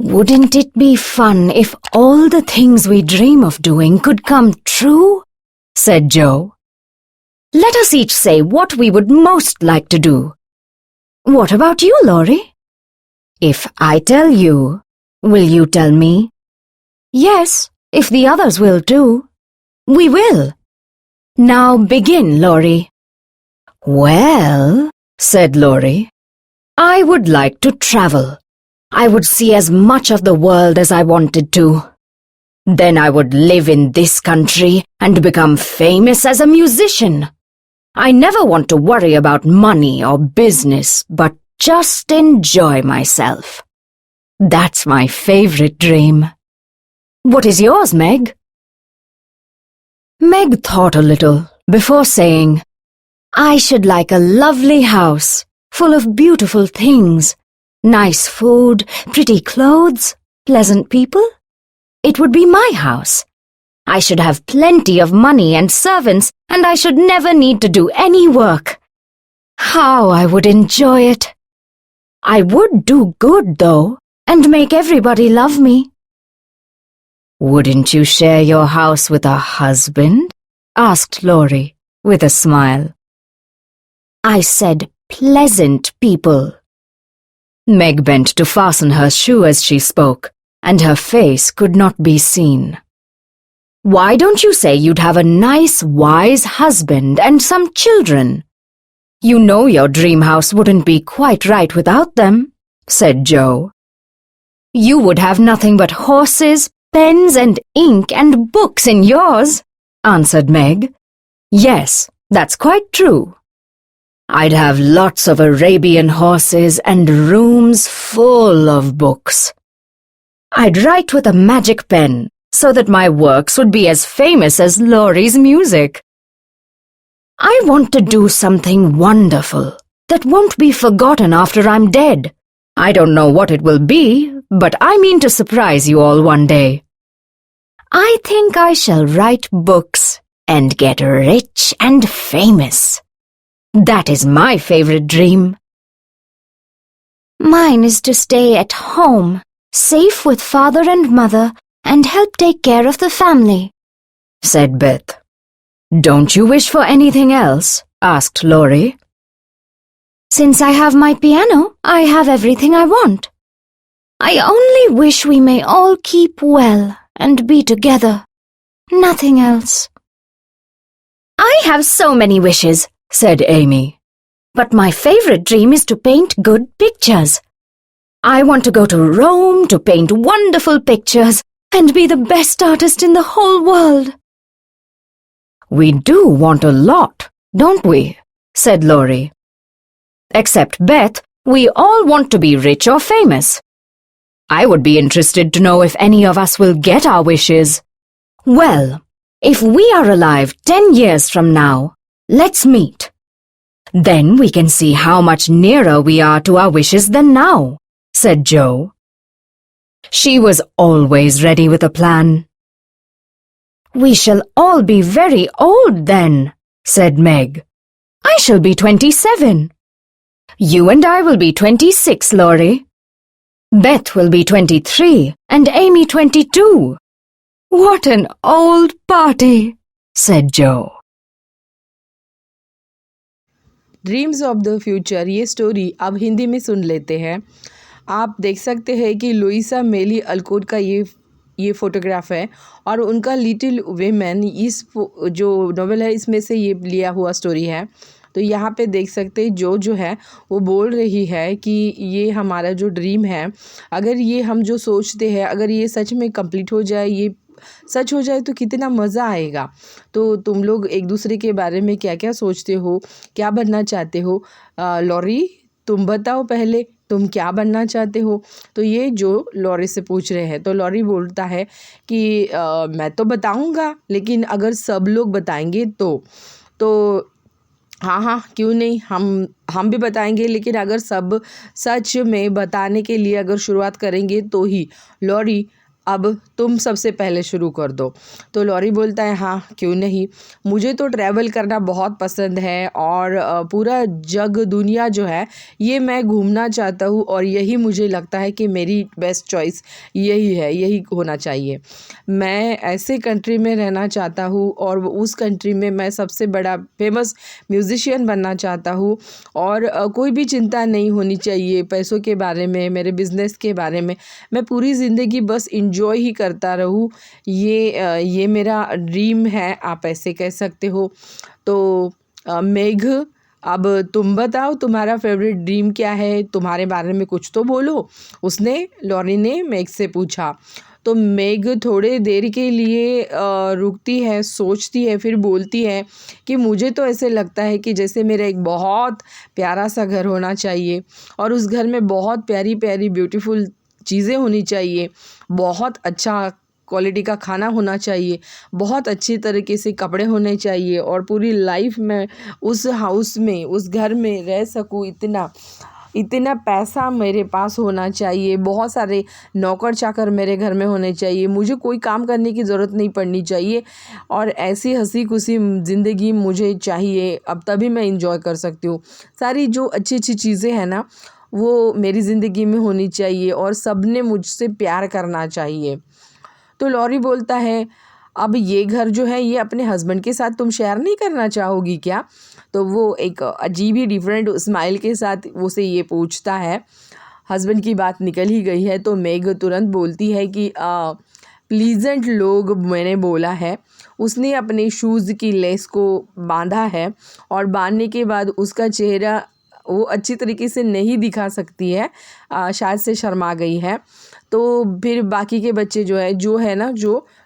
Wouldn't it be fun if all the things we dream of doing could come true? Said Joe. Let us each say what we would most like to do. What about you, Laurie? If I tell you, will you tell me? Yes, if the others will too. We will. Now begin, Laurie. Well, said Laurie, I would like to travel. I would see as much of the world as I wanted to. Then I would live in this country and become famous as a musician. I never want to worry about money or business, but just enjoy myself. That's my favorite dream. What is yours, Meg? Meg thought a little before saying, I should like a lovely house full of beautiful things, nice food, pretty clothes, pleasant people. It would be my house. I should have plenty of money and servants, and I should never need to do any work. How I would enjoy it. I would do good, though, and make everybody love me. Wouldn't you share your house with a husband? Asked Laurie, with a smile. I said pleasant people. Meg bent to fasten her shoe as she spoke, and her face could not be seen. Why don't you say you'd have a nice, wise husband and some children? You know your dream house wouldn't be quite right without them, said Joe. You would have nothing but horses, pens and ink and books in yours, answered Meg. Yes, that's quite true. I'd have lots of Arabian horses and rooms full of books. I'd write with a magic pen so that my works would be as famous as Laurie's music. I want to do something wonderful that won't be forgotten after I'm dead. I don't know what it will be, but I mean to surprise you all one day. I think I shall write books and get rich and famous. That is my favorite dream. Mine is to stay at home, safe with father and mother, and help take care of the family, said Beth. Don't you wish for anything else? Asked Laurie. Since I have my piano, I have everything I want. I only wish we may all keep well and be together. Nothing else. I have so many wishes, said Amy. But my favorite dream is to paint good pictures. I want to go to Rome to paint wonderful pictures and be the best artist in the whole world. We do want a lot, don't we? Said Laurie. Except Beth, we all want to be rich or famous. I would be interested to know if any of us will get our wishes. Well, if we are alive 10 years from now, let's meet. Then we can see how much nearer we are to our wishes than now, said Joe. She was always ready with a plan. We shall all be very old then, said Meg. I shall be 27. You and I will be 26, Laurie. Beth will be 23 and Amy 22. What an old party, said Joe. Dreams of the future ये story अब हिंदी में सुन लेते हैं। आप देख सकते हैं कि लुइसा मेली अल्कोट का ये फ़ोटोग्राफ है और उनका लिटिल वीमेन इस जो नॉवेल है इसमें से ये लिया हुआ स्टोरी है। तो यहाँ पे देख सकते हैं जो है वो बोल रही है कि ये हमारा जो ड्रीम है, अगर ये हम जो सोचते हैं अगर ये सच में कंप्लीट हो जाए, ये सच हो जाए तो कितना मज़ा आएगा। तो तुम लोग एक दूसरे के बारे में क्या क्या सोचते हो, क्या बनना चाहते हो? लॉरी तुम बताओ पहले, तुम क्या बनना चाहते हो? तो ये जो लॉरी से पूछ रहे हैं तो लॉरी बोलता है कि मैं तो बताऊंगा, लेकिन अगर सब लोग बताएंगे तो हाँ क्यों नहीं, हम भी बताएंगे, लेकिन अगर सब सच में बताने के लिए अगर शुरुआत करेंगे तो ही। लॉरी अब तुम सबसे पहले शुरू कर दो। तो लॉरी बोलता है हाँ क्यों नहीं, मुझे तो ट्रैवल करना बहुत पसंद है और पूरा जग दुनिया जो है ये मैं घूमना चाहता हूँ और यही मुझे लगता है कि मेरी बेस्ट चॉइस यही है, यही होना चाहिए। मैं ऐसे कंट्री में रहना चाहता हूँ और उस कंट्री में मैं सबसे बड़ा फेमस म्यूज़िशियन बनना चाहता हूँ और कोई भी चिंता नहीं होनी चाहिए पैसों के बारे में, मेरे बिज़नेस के बारे में। मैं पूरी ज़िंदगी बस इंजॉय ही करता रहूँ, ये मेरा ड्रीम है, आप ऐसे कह सकते हो। तो मेघ, अब तुम बताओ तुम्हारा फेवरेट ड्रीम क्या है, तुम्हारे बारे में कुछ तो बोलो, उसने लॉरी ने मेघ से पूछा। तो मेघ थोड़े देर के लिए रुकती है, सोचती है, फिर बोलती है कि मुझे तो ऐसे लगता है कि जैसे मेरा एक बहुत प्यारा सा घर होना चाहिए और उस घर में बहुत प्यारी प्यारी ब्यूटीफुल चीज़ें होनी चाहिए, बहुत अच्छा क्वालिटी का खाना होना चाहिए, बहुत अच्छी तरीके से कपड़े होने चाहिए और पूरी लाइफ में उस हाउस में, उस घर में रह सकूँ, इतना इतना पैसा मेरे पास होना चाहिए, बहुत सारे नौकर चाकर मेरे घर में होने चाहिए, मुझे कोई काम करने की ज़रूरत नहीं पड़नी चाहिए और ऐसी हंसी खुशी ज़िंदगी मुझे चाहिए, अब तभी मैं इंजॉय कर सकती हूँ। सारी जो अच्छी अच्छी चीज़ें हैं ना वो मेरी ज़िंदगी में होनी चाहिए और सबने मुझसे प्यार करना चाहिए। तो लॉरी बोलता है अब ये घर जो है ये अपने हस्बैंड के साथ तुम शेयर नहीं करना चाहोगी क्या? तो वो एक अजीब ही डिफरेंट स्माइल के साथ उसे ये पूछता है। हस्बैंड की बात निकल ही गई है तो मेघ तुरंत बोलती है कि प्लीजेंट लोग मैंने बोला है। उसने अपने शूज़ की लेस को बांधा है और बांधने के बाद उसका चेहरा वो अच्छी तरीके से नहीं दिखा सकती है, शायद से शर्मा गई है। तो फिर बाकी के बच्चे जो है ना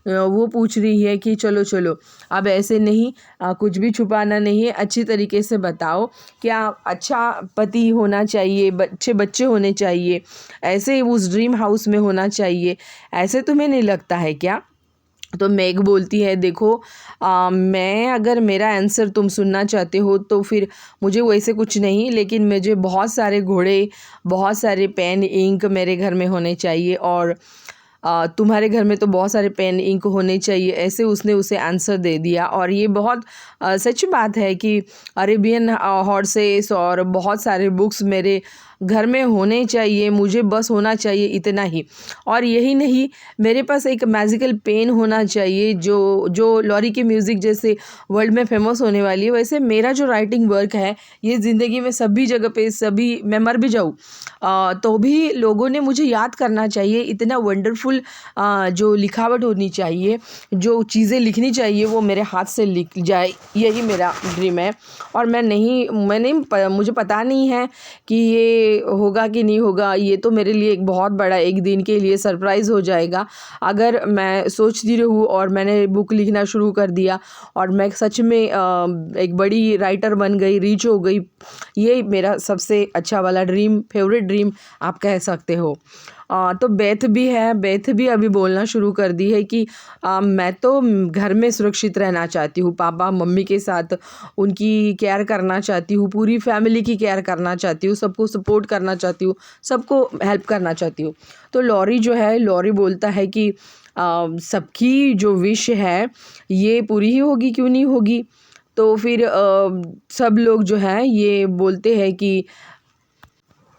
वो पूछ रही है कि चलो चलो अब ऐसे नहीं, कुछ भी छुपाना नहीं है, अच्छी तरीके से बताओ क्या अच्छा पति होना चाहिए, बच्चे बच्चे होने चाहिए, ऐसे उस ड्रीम हाउस में होना चाहिए, ऐसे तुम्हें नहीं लगता है क्या? तो मेघ बोलती है देखो मैं अगर मेरा आंसर तुम सुनना चाहते हो तो फिर मुझे वैसे कुछ नहीं, लेकिन मुझे बहुत सारे घोड़े, बहुत सारे पेन इंक मेरे घर में होने चाहिए और तुम्हारे घर में तो बहुत सारे पेन इंक होने चाहिए, ऐसे उसने उसे आंसर दे दिया। और ये बहुत सच बात है कि अरेबियन हॉर्सेस और बहुत सारे बुक्स मेरे घर में होने चाहिए, मुझे बस होना चाहिए इतना ही। और यही नहीं, मेरे पास एक मैजिकल पेन होना चाहिए जो लॉरी के म्यूज़िक जैसे वर्ल्ड में फेमस होने वाली है, वैसे मेरा जो राइटिंग वर्क है ये ज़िंदगी में सभी जगह पे, सभी मैं मर भी जाऊँ तो भी लोगों ने मुझे याद करना चाहिए, इतना वंडरफुल जो लिखावट होनी चाहिए, जो चीज़ें लिखनी चाहिए वो मेरे हाथ से लिख जाए, यही मेरा ड्रीम है। और मुझे पता नहीं है कि ये होगा कि नहीं होगा, ये तो मेरे लिए एक बहुत बड़ा एक दिन के लिए सरप्राइज़ हो जाएगा अगर मैं सोचती रहूँ और मैंने बुक लिखना शुरू कर दिया और मैं सच में एक बड़ी राइटर बन गई, रीच हो गई। ये मेरा सबसे अच्छा वाला ड्रीम, फेवरेट ड्रीम आप कह सकते हो। तो बेथ भी अभी बोलना शुरू कर दी है कि मैं तो घर में सुरक्षित रहना चाहती हूँ, पापा मम्मी के साथ उनकी केयर करना चाहती हूँ, पूरी फैमिली की केयर करना चाहती हूँ, सबको सपोर्ट करना चाहती हूँ, सबको हेल्प करना चाहती हूँ। तो लॉरी बोलता है कि सबकी जो विश है ये पूरी ही होगी, क्यों नहीं होगी? तो फिर सब लोग जो है ये बोलते हैं कि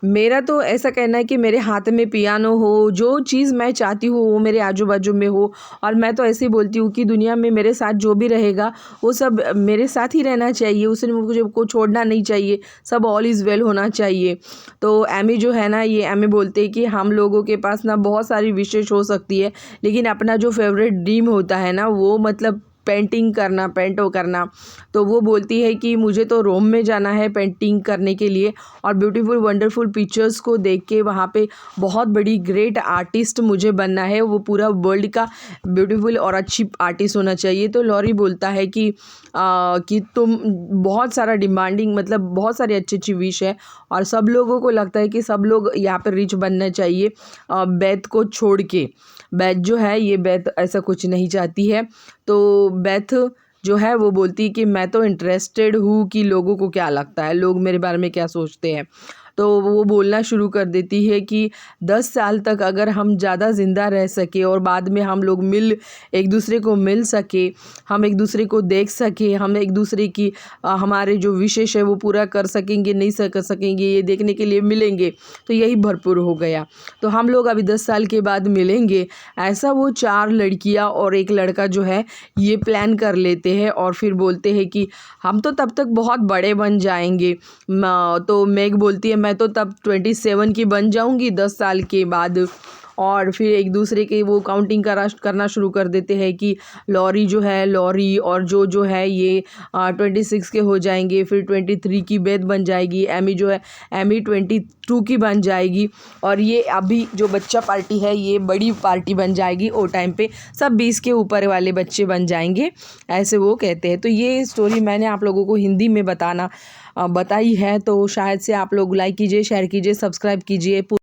मेरा तो ऐसा कहना है कि मेरे हाथ में पियानो हो, जो चीज़ मैं चाहती हूँ वो मेरे आजू बाजू में हो। और मैं तो ऐसे ही बोलती हूँ कि दुनिया में मेरे साथ जो भी रहेगा वो सब मेरे साथ ही रहना चाहिए, उसने मुझे को छोड़ना नहीं चाहिए, सब ऑल इज़ वेल होना चाहिए। तो एमी जो है ना, ये एमी बोलते हैं कि हम लोगों के पास ना बहुत सारी विशेष हो सकती है, लेकिन अपना जो फेवरेट ड्रीम होता है ना वो मतलब पेंटिंग करना, पेंटो करना। तो वो बोलती है कि मुझे तो रोम में जाना है पेंटिंग करने के लिए और ब्यूटीफुल वंडरफुल पिक्चर्स को देख के वहाँ पे बहुत बड़ी ग्रेट आर्टिस्ट मुझे बनना है, वो पूरा वर्ल्ड का ब्यूटीफुल और अच्छी आर्टिस्ट होना चाहिए। तो लॉरी बोलता है कि तुम बहुत सारा डिमांडिंग, मतलब बहुत सारी अच्छी अच्छी विश है और सब लोगों को लगता है कि सब लोग यहाँ पर रिच बनना चाहिए, बेथ को छोड़ के। बेथ जो है ये बेथ ऐसा कुछ नहीं चाहती है। तो बेथ जो है वो बोलती है कि मैं तो इंटरेस्टेड हूँ कि लोगों को क्या लगता है, लोग मेरे बारे में क्या सोचते हैं। तो वो बोलना शुरू कर देती है कि 10 साल तक अगर हम ज़्यादा ज़िंदा रह सके और बाद में हम लोग एक दूसरे को मिल सके, हम एक दूसरे को देख सके, हम एक दूसरे की हमारे जो विशेष है वो पूरा कर सकेंगे नहीं कर सकेंगे, ये देखने के लिए मिलेंगे, तो यही भरपूर हो गया। तो हम लोग अभी 10 साल के बाद मिलेंगे, ऐसा वो 4 लड़कियां और एक लड़का जो है ये प्लान कर लेते हैं और फिर बोलते हैं कि हम तो तब तक बहुत बड़े बन जाएंगे। तो मैग बोलती है मैं तो तब 27 की बन जाऊंगी 10 साल के बाद। और फिर एक दूसरे के वो काउंटिंग करना शुरू कर देते हैं कि लॉरी और जो है ये 26 के हो जाएंगे, फिर 23 की बेथ बन जाएगी, एमी 22 की बन जाएगी, और ये अभी जो बच्चा पार्टी है ये बड़ी पार्टी बन जाएगी, और टाइम पे सब 20 के ऊपर वाले बच्चे बन जाएंगे, ऐसे वो कहते हैं। तो ये स्टोरी मैंने आप लोगों को हिंदी में बताई है, तो शायद से आप लोग लाइक कीजिए, शेयर कीजिए, सब्सक्राइब कीजिए।